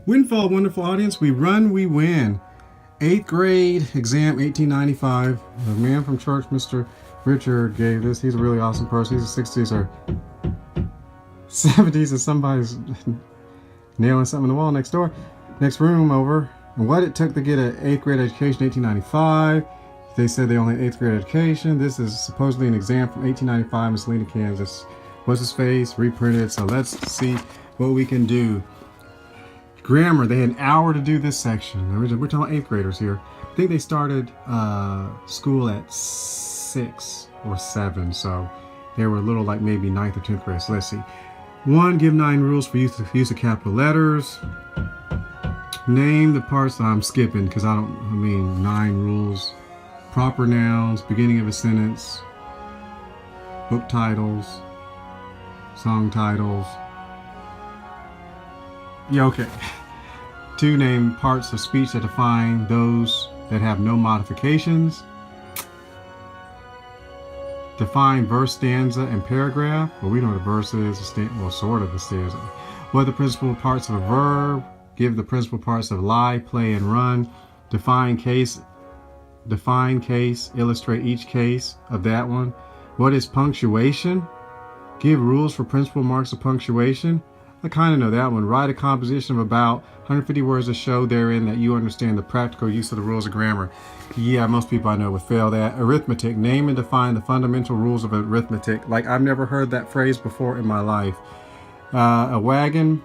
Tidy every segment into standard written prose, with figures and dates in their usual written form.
Windfall, wonderful audience. We run, we win. 8th grade exam, 1895. The man from church, Mr. Richard, gave this. He's a really awesome person. He's the 60s or 70s, and somebody's nailing something on the wall next door. Next room over. And what it took to get an 8th grade education, 1895. They said they only had 8th grade education. This is supposedly an exam from 1895 in Salina, Kansas. What's his face? Reprinted. So let's see what we can do. Grammar, they had an hour to do this section. We're talking 8th graders here. I think they started school at 6 or 7, so they were a little like maybe 9th or 10th grade. So let's see. 1, give 9 rules for use of capital letters. Name the parts. I'm skipping because 9 rules. Proper nouns, beginning of a sentence, book titles, song titles. Yeah, okay. 2, name parts of speech that define those that have no modifications. Define verse, stanza, and paragraph. Well, we know what a verse is, sort of a stanza. What are the principal parts of a verb? Give the principal parts of lie, play, and run. Define case, illustrate each case of that one. What is punctuation? Give rules for principal marks of punctuation. I kind of know that one. Write a composition of about 150 words to show therein that you understand the practical use of the rules of grammar. Yeah, most people I know would fail that. Arithmetic. Name and define the fundamental rules of arithmetic. Like, I've never heard that phrase before in my life. A wagon,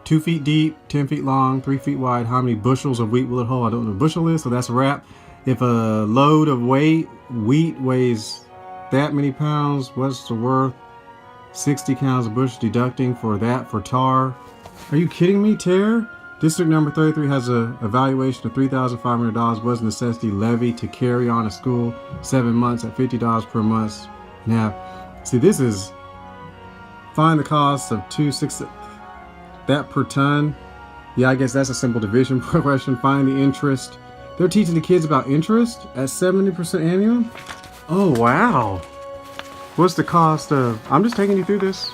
2 feet deep, 10 feet long, 3 feet wide. How many bushels of wheat will it hold? I don't know what a bushel is, so that's a wrap. If a load of wheat weighs that many pounds, what's the worth? 60 pounds of bushel, deducting for that for tar. Are you kidding me, Tare? District number 33 has a evaluation of $3,500 was necessity levy to carry on a school 7 months at $50 per month. Now, see, this is find the cost of 2.6 that per ton. Yeah, I guess that's a simple division question. Find the interest. They're teaching the kids about interest at 70% annual. Oh, wow. What's the cost of, I'm just taking you through this,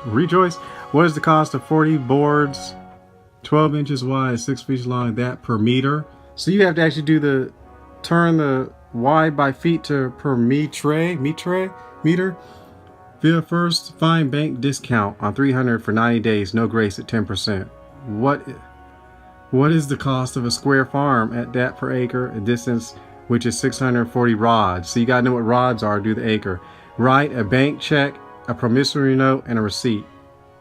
rejoice. What is the cost of 40 boards, 12 inches wide, 6 feet long, that per meter? So you have to actually turn the wide by feet to per meter. Via first, find bank discount on 300 for 90 days, no grace at 10%. What is the cost of a square farm at that per acre, a distance which is 640 rods. So you gotta know what rods are, do the acre. Write a bank check, a promissory note, and a receipt.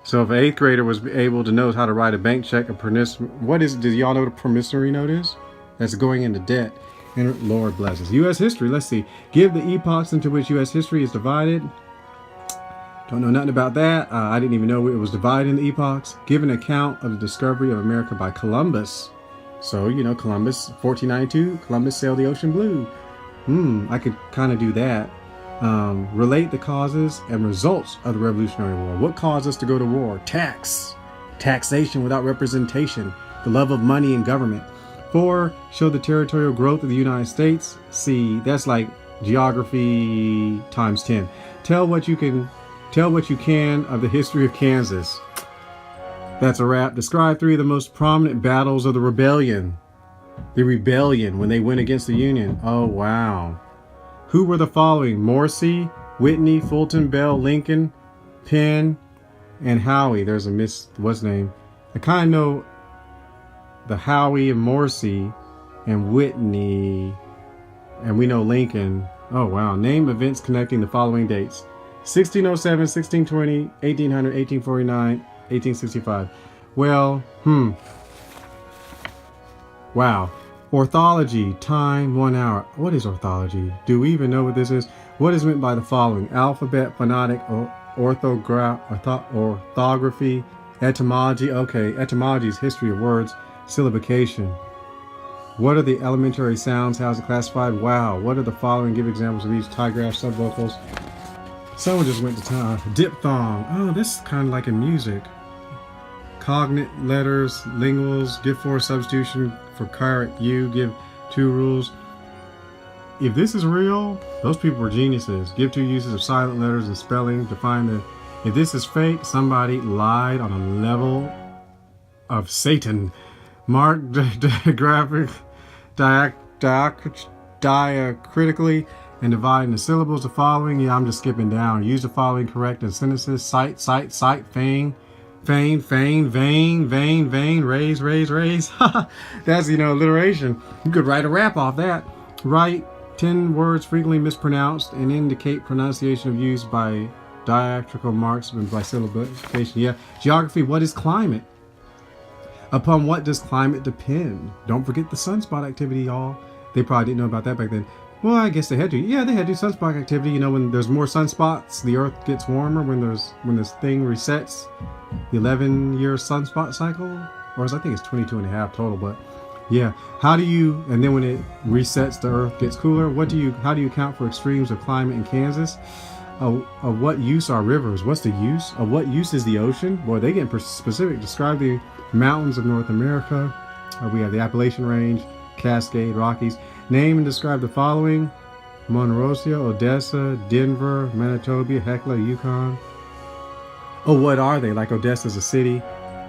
So if an 8th grader was able to know how to write a bank check, do y'all know what a promissory note is? That's going into debt. And Lord bless us. U.S. history, let's see. Give the epochs into which U.S. history is divided. Don't know nothing about that. I didn't even know it was divided into epochs. Give an account of the discovery of America by Columbus. So, you know, Columbus, 1492, Columbus sailed the ocean blue. I could kind of do that. Relate the causes and results of the Revolutionary War. What caused us to go to war? Taxation without representation, the love of money and government. 4, show the territorial growth of the United States. C, that's like geography times 10. Tell what you can of the history of Kansas. That's a wrap. Describe 3 of the most prominent battles of the rebellion. The rebellion when they went against the Union. Oh, wow. Who were the following? Morrissey, Whitney, Fulton, Bell, Lincoln, Penn, and Howe. There's a what's his name? I kind of know the Howe and Morrissey and Whitney, and we know Lincoln. Oh, wow. Name events connecting the following dates. 1607, 1620, 1800, 1849, 1865. Well, wow. Orthology, time, 1 hour. What is orthology? Do we even know what this is? What is meant by the following? Alphabet, phonetic, orthography, etymology. Okay, etymology is history of words, syllabication. What are the elementary sounds? How is it classified? Wow. What are the following? Give examples of each. Trigraph, subvocals. Someone just went to town. Diphthong. Oh, this is kind of like in music. Cognate letters, linguals, give 4 substitution for correct you, give 2 rules. If this is real, those people were geniuses. Give 2 uses of silent letters and spelling. Define the. If this is fake, somebody lied on a level of Satan. Mark diacritically and divide into syllables the following. Yeah, I'm just skipping down. Use the following correct in sentences. Cite, feign, raise. That's, alliteration. You could write a rap off that. Write 10 words frequently mispronounced and indicate pronunciation of use by diacritical marks and by syllabification. Yeah. Geography. What is climate? Upon what does climate depend? Don't forget the sunspot activity, y'all. They probably didn't know about that back then. Well, I guess they had to. Yeah, they had to do sunspot activity. When there's more sunspots, the Earth gets warmer. When this thing resets, the 11-year sunspot cycle, or I think it's 22 and a half total. But yeah, and then when it resets, the Earth gets cooler. How do you account for extremes of climate in Kansas? Of what use are rivers? What's the use? Of what use is the ocean? Boy, they get specific. Describe the mountains of North America. We have the Appalachian Range, Cascade, Rockies. Name and describe the following: Monrovia, Odessa, Denver, Manitoba, Hecla, Yukon. Oh, what are they? Like Odessa's a city,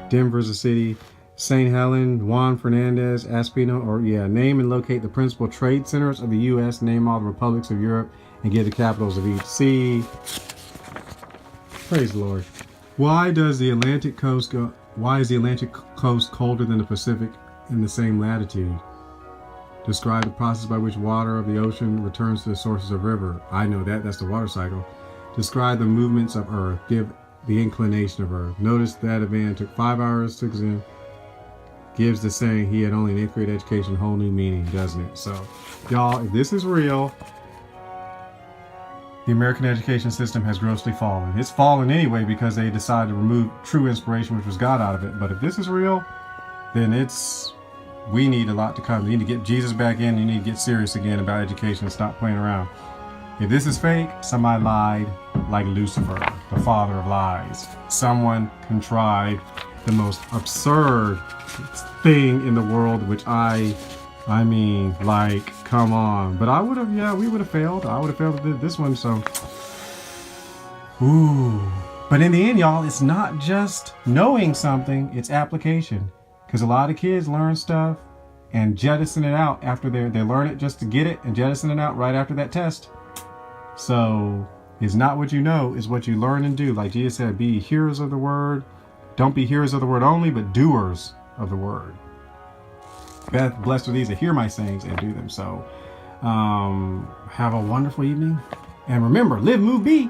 Denver's a city, St. Helen, Juan Fernandez, Aspino, name and locate the principal trade centers of the U.S. Name all the republics of Europe and give the capitals of each. See, praise the Lord. Why is the Atlantic coast colder than the Pacific in the same latitude? Describe the process by which water of the ocean returns to the sources of river. I know that. That's the water cycle. Describe the movements of Earth. Give the inclination of Earth. Notice that a man took 5 hours to examine. Gives the saying he had only an 8th grade education whole new meaning, doesn't it? So, y'all, if this is real, the American education system has grossly fallen. It's fallen anyway because they decided to remove true inspiration, which was God, out of it. But if this is real, then we need a lot to come. You need to get Jesus back in. You need to get serious again about education and stop playing around. If this is fake, somebody lied like Lucifer, the father of lies. Someone contrived the most absurd thing in the world, which I mean, like, come on. But we would have failed. I would have failed at this one, so. Ooh. But in the end, y'all, it's not just knowing something, it's application. Because a lot of kids learn stuff and jettison it out after they learn it just to get it and jettison it out right after that test. So it's not what you know, it's what you learn and do. Like Jesus said, be hearers of the word. Don't be hearers of the word only, but doers of the word. Blessed are these that hear my sayings and do them. So have a wonderful evening. And remember, live, move, be.